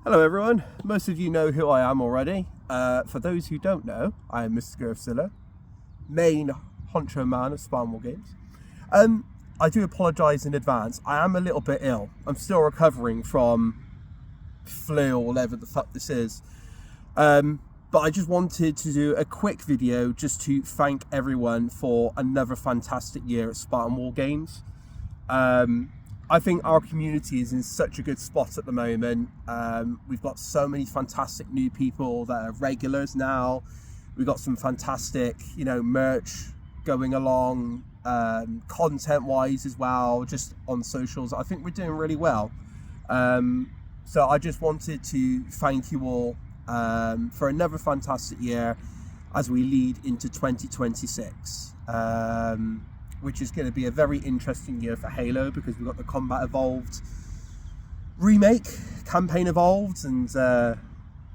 Hello everyone, most of you know who I am already. For those who don't know, I am Mr. Gervsilla, main honcho man of Spartan Wargames. I do apologise in advance, I am a little bit ill. I'm still recovering from flu or whatever the fuck this is. But I just wanted to do a quick video just to thank everyone for another fantastic year at Spartan Wargames. I think our community is in such a good spot at the moment. We've got so many fantastic new people that are regulars now. We've got some fantastic, merch going along, content-wise as well, just on socials. I think we're doing really well. So I just wanted to thank you all for another fantastic year as we lead into 2026. Which is going to be a very interesting year for Halo because we've got the Combat Evolved remake, Campaign Evolved, and I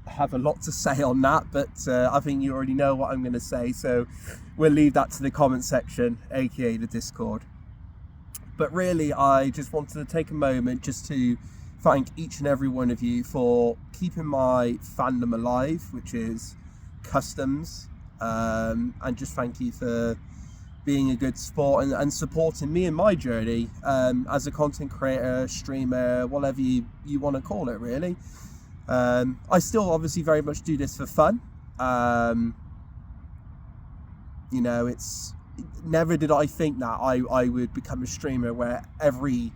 have a lot to say on that, but I think you already know what I'm going to say, so we'll leave that to the comment section, aka the Discord. But really, I just wanted to take a moment just to thank each and every one of you for keeping my fandom alive, which is Customs, and just thank you for being a good sport and supporting me in my journey as a content creator, streamer, whatever you want to call it, really. I still obviously very much do this for fun. It's never did I think that I would become a streamer where every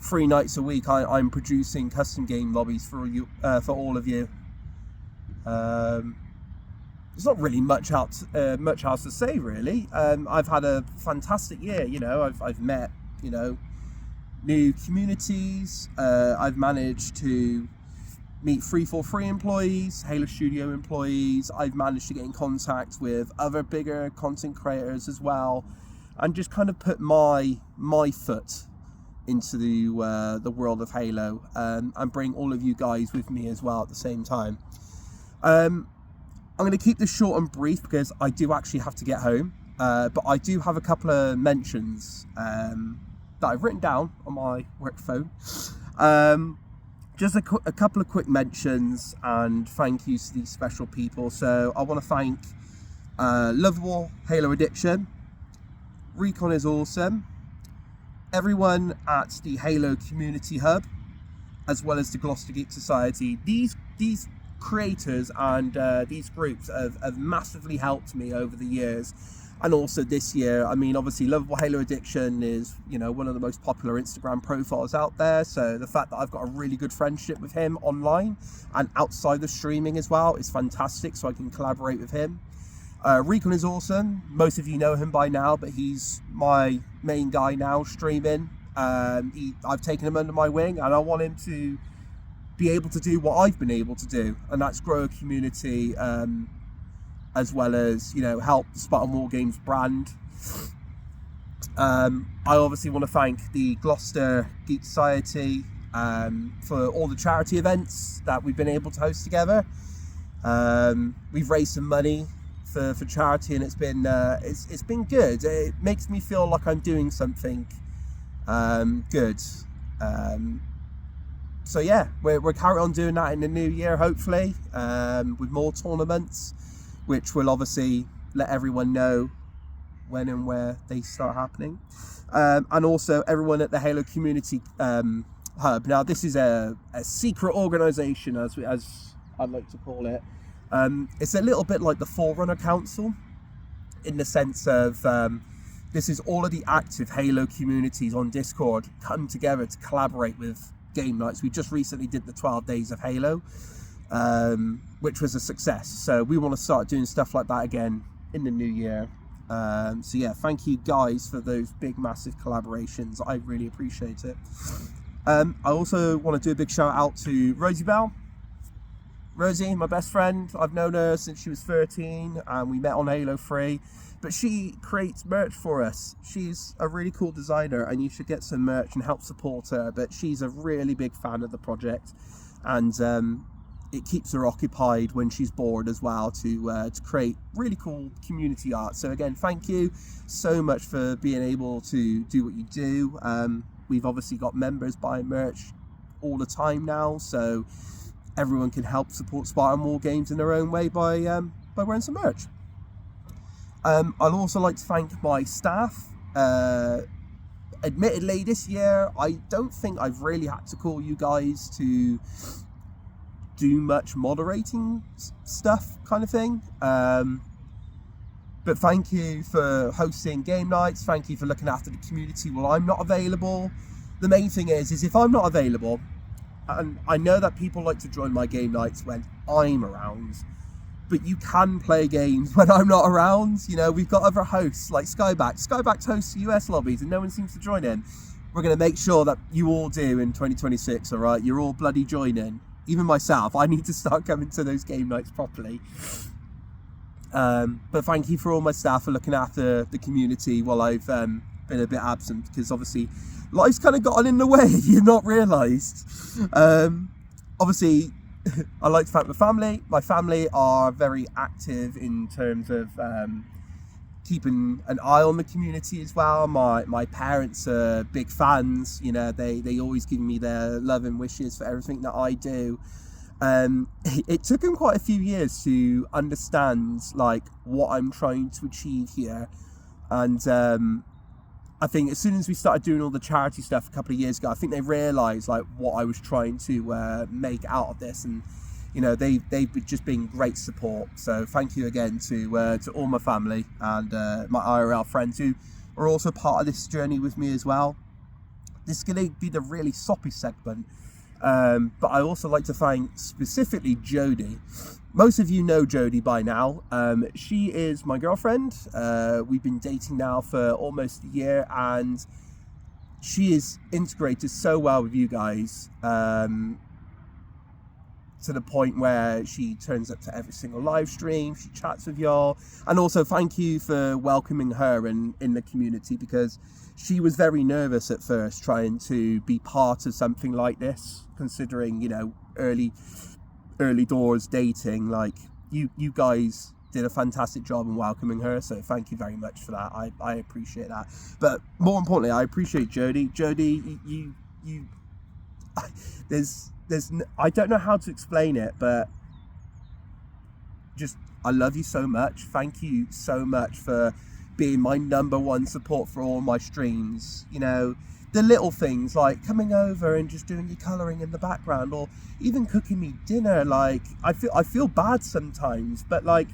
3 nights a week I'm producing custom game lobbies for you, for all of you. There's not really much else to say, really. I've had a fantastic year. I've met new communities. I've managed to meet 343 employees, Halo Studio employees. I've managed to get in contact with other bigger content creators as well, and just kind of put my foot into the world of Halo, and bring all of you guys with me as well at the same time. I'm going to keep this short and brief because I do actually have to get home, but I do have a couple of mentions that I've written down on my work phone. Just a couple of quick mentions and thank yous to these special people. So I want to thank Lovable Halo Addiction, Recon is Awesome, everyone at the Halo Community Hub, as well as the Gloucester Geek Society. These creators and these groups have massively helped me over the years, and also this year. I mean, obviously Lovable Halo Addiction is one of the most popular Instagram profiles out there, so the fact that I've got a really good friendship with him online and outside of streaming as well is fantastic, so I can collaborate with him. Recon is Awesome, most of you know him by now, but he's my main guy now streaming. I've taken him under my wing and I want him to be able to do what I've been able to do, and that's grow a community, as well as help the Spartan Wargames brand. I obviously want to thank the Gloucester Geek Society for all the charity events that we've been able to host together. We've raised some money for charity, and it's been good. It makes me feel like I'm doing something good. So yeah, we're carrying on doing that in the new year, hopefully, with more tournaments, which will obviously let everyone know when and where they start happening. And also everyone at the Halo Community Hub. Now, this is a secret organisation, as I'd like to call it. It's a little bit like the Forerunner Council, in the sense of this is all of the active Halo communities on Discord come together to collaborate with game nights. We just recently did the 12 days of Halo, which was a success, so we want to start doing stuff like that again in the new year. So yeah, thank you guys for those big massive collaborations. I really appreciate it. I also want to do a big shout out to Rosie Bell. Rosie, my best friend, I've known her since she was 13 and we met on Halo 3, but she creates merch for us. She's a really cool designer and you should get some merch and help support her, but she's a really big fan of the project, and it keeps her occupied when she's bored as well to create really cool community art. So again, thank you so much for being able to do what you do. We've obviously got members buying merch all the time now, so everyone can help support Spartan War Games in their own way by wearing some merch. I'd also like to thank my staff. Admittedly, this year, I don't think I've really had to call you guys to do much moderating stuff kind of thing. But thank you for hosting game nights. Thank you for looking after the community while I'm not available. The main thing is if I'm not available, and I know that people like to join my game nights when I'm around, but you can play games when I'm not around. You know, we've got other hosts like Skyback. Skyback hosts US lobbies and no one seems to join in. We're going to make sure that you all do in 2026, all right? You're all bloody joining. Even myself, I need to start coming to those game nights properly. But thank you for all my staff for looking after the community while I've been a bit absent, because obviously life's kind of gotten in the way. You've not realised. Obviously, I like to thank my family. My family are very active in terms of keeping an eye on the community as well. My parents are big fans. You know, they always give me their love and wishes for everything that I do. It took them quite a few years to understand like what I'm trying to achieve here, and I think as soon as we started doing all the charity stuff a couple of years ago, I think they realised like what I was trying to make out of this, and you know they've just been great support. So thank you again to all my family and my IRL friends who are also part of this journey with me as well. This is going to be the really soppy segment, but I also like to thank specifically Jodie. Most of you know Jodie by now. She is my girlfriend. We've been dating now for almost a year, and she is integrated so well with you guys, to the point where she turns up to every single live stream, she chats with y'all. And also thank you for welcoming her in the community, because she was very nervous at first trying to be part of something like this, considering, you know, early doors dating. Like you guys did a fantastic job in welcoming her, so thank you very much for that. I appreciate that. But more importantly, I appreciate Jodie. You there's I don't know how to explain it, but just I love you so much. Thank you so much for being my #1 support for all my streams. You know, the little things like coming over and just doing your colouring in the background, or even cooking me dinner. Like I feel bad sometimes, but like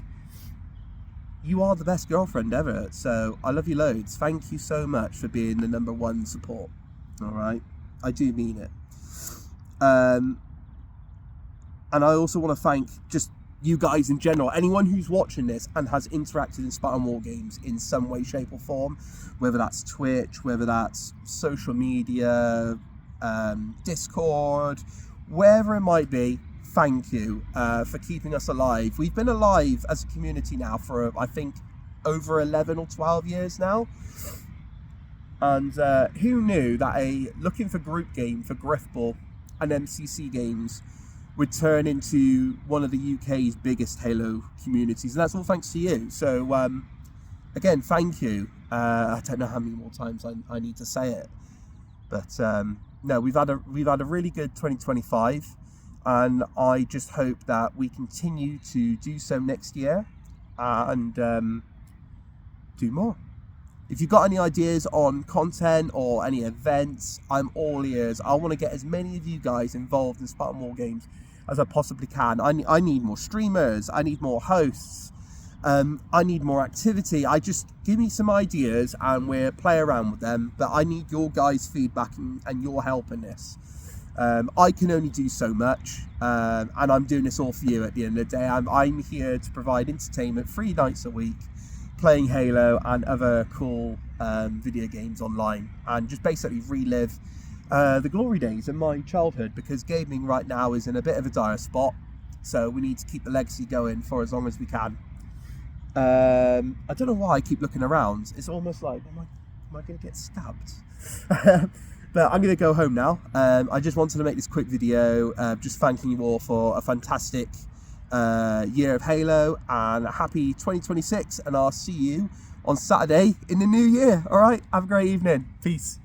you are the best girlfriend ever. So I love you loads. Thank you so much for being the #1 support. All right, I do mean it. And I also want to thank just you guys in general, anyone who's watching this and has interacted in Spartan War Games in some way, shape or form, whether that's Twitch, whether that's social media, Discord, wherever it might be. Thank you for keeping us alive. We've been alive as a community now for I think over 11 or 12 years now, and who knew that a looking for group game for Griffball and MCC games would turn into one of the UK's biggest Halo communities, and that's all thanks to you. So again, thank you. I don't know how many more times I need to say it, but no, we've had a really good 2025, and I just hope that we continue to do so next year and do more. If you've got any ideas on content or any events, I'm all ears. I want to get as many of you guys involved in Spartan War Games as I possibly can. I need more streamers. I need more hosts. I need more activity. Just give me some ideas and we'll play around with them. But I need your guys' feedback and your help in this. I can only do so much, and I'm doing this all for you at the end of the day. I'm here to provide entertainment 3 nights a week, playing Halo and other cool video games online, and just basically relive the glory days of my childhood, because gaming right now is in a bit of a dire spot, so we need to keep the legacy going for as long as we can. I don't know why I keep looking around. It's almost like, am I going to get stabbed? But I'm going to go home now. I just wanted to make this quick video, just thanking you all for a fantastic year of Halo, and happy 2026, and I'll see you on Saturday in the new year. All right, have a great evening. Peace.